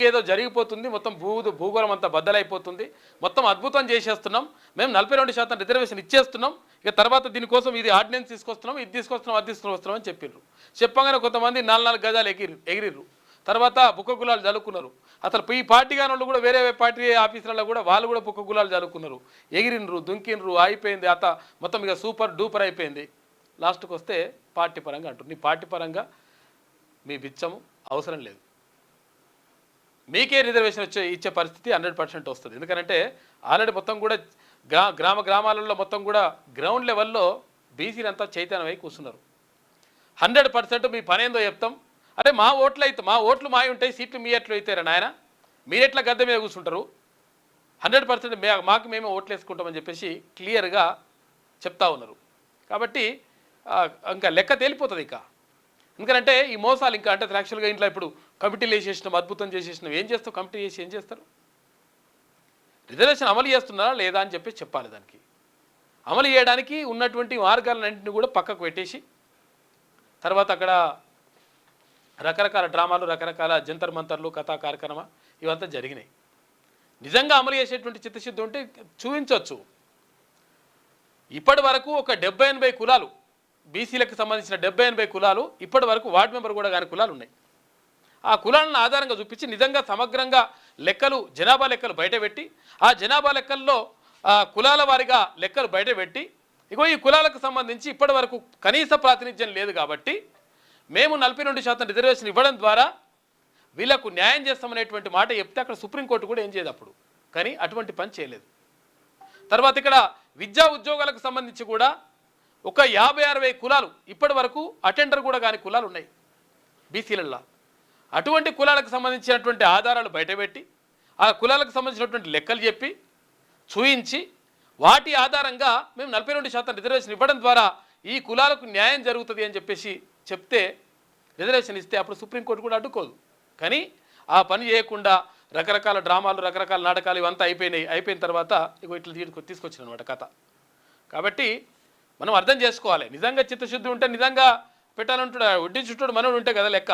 ఏదో జరిగిపోతుంది, మొత్తం భూగోళం అంతా బద్దలైపోతుంది, మొత్తం అద్భుతం చేసేస్తున్నాం, మేము 42% రిజర్వేషన్ ఇచ్చేస్తున్నాం, ఇక తర్వాత దీనికోసం ఇది ఆర్డినెన్స్ తీసుకొస్తున్నాం, ఇది తీసుకొస్తున్నాం, అది తీసుకొస్తున్నాం అని చెప్పిర్రు. చెప్పగానే కొంతమంది 4 గజాలు ఎగిరిర్రు. తర్వాత బుక్క గులాలు చదువుకున్నారు. అసలు ఈ పార్టీ కాని వాళ్ళు కూడా వేరే పార్టీ ఆఫీసులలో కూడా వాళ్ళు కూడా బుక్క గులాలు చదువుకున్నారు, ఎగిరినరు, దుంకినరు, అయిపోయింది. మొత్తం ఇక సూపర్ డూపర్ అయిపోయింది. లాస్ట్కి వస్తే పార్టీ పరంగా అంటారు, నీ పార్టీ పరంగా మీ బిచ్చము అవసరం లేదు, మీకే రిజర్వేషన్ ఇచ్చే పరిస్థితి 100% వస్తుంది. ఎందుకంటే ఆల్రెడీ మొత్తం కూడా గ్రామాలలో మొత్తం కూడా గ్రౌండ్ లెవెల్లో బీసీలంతా చైతన్యమై కూర్చున్నారు. 100% మీ పని ఏందో చెప్తాం. అరే మా ఓట్లు మావి ఉంటాయి, సీట్లు మీ ఎట్లు అవుతారా నాయన, మీరెట్లా గద్దె మీద కూర్చుంటారు, 100% మాకు మేమే ఓట్లు వేసుకుంటామని చెప్పేసి క్లియర్గా చెప్తా ఉన్నారు. కాబట్టి ఇంకా లెక్క తేలిపోతుంది. ఎందుకంటే ఈ మోసాలు ఇంకా అంటే యాక్చువల్గా ఇంట్లో ఇప్పుడు కమిటీలు వేసేసినాం, అద్భుతం చేసేసినాం, ఏం చేస్తావు, కమిటీ చేసి ఏం చేస్తారు? రిజర్వేషన్ అమలు చేస్తున్నారా లేదా అని చెప్పి చెప్పాలి. దానికి అమలు చేయడానికి ఉన్నటువంటి మార్గాలన్నింటినీ కూడా పక్కకు పెట్టేసి తర్వాత అక్కడ రకరకాల డ్రామాలు, రకరకాల జంతర్ మంతర్లు, కథా కార్యక్రమ ఇవంతా జరిగినాయి. నిజంగా అమలు చేసేటువంటి చిత్తశుద్ధి ఉంటే చూపించవచ్చు. ఇప్పటి వరకు ఒక 70-80 కులాలు, బీసీలకు సంబంధించిన 70-80 కులాలు ఇప్పటి వరకు వార్డు మెంబర్ కూడా కాని కులాలు ఉన్నాయి. ఆ కులాలను ఆధారంగా చూపించి నిజంగా సమగ్రంగా లెక్కలు, జనాభా లెక్కలు బయటపెట్టి, ఆ జనాభా లెక్కల్లో కులాల వారిగా లెక్కలు బయటపెట్టి, ఇగో ఈ కులాలకు సంబంధించి ఇప్పటి వరకు కనీస ప్రాతినిధ్యం లేదు కాబట్టి మేము 42% రిజర్వేషన్ ఇవ్వడం ద్వారా వీళ్ళకు న్యాయం చేస్తామనేటువంటి మాట చెప్తే అక్కడ సుప్రీంకోర్టు కూడా ఏం చేయదు అప్పుడు. కానీ అటువంటి పని చేయలేదు. తర్వాత ఇక్కడ విద్యా ఉద్యోగాలకు సంబంధించి కూడా ఒక 50-60 కులాలు ఇప్పటి వరకు అటెండర్ కూడా కాని కులాలు ఉన్నాయి బీసీలలో. అటువంటి కులాలకు సంబంధించినటువంటి ఆధారాలు బయటపెట్టి, ఆ కులాలకు సంబంధించినటువంటి లెక్కలు చెప్పి చూయించి, వాటి ఆధారంగా మేము 42% రిజర్వేషన్ ఇవ్వడం ద్వారా ఈ కులాలకు న్యాయం జరుగుతుంది అని చెప్పేసి చెప్తే, రిజర్వేషన్ ఇస్తే అప్పుడు సుప్రీంకోర్టు కూడా అడ్డుకోదు. కానీ ఆ పని చేయకుండా రకరకాల డ్రామాలు, రకరకాల నాటకాలు ఇవంతా అయిపోయిన తర్వాత ఇగో ఇట్లా తీసుకొచ్చిన అనమాట కథ. కాబట్టి మనం అర్థం చేసుకోవాలి, నిజంగా చిత్తశుద్ధి ఉంటే నిజంగా పెట్టాలంటాడు, వడ్డీ చుట్టూ మనోడు ఉంటే కదా లెక్క.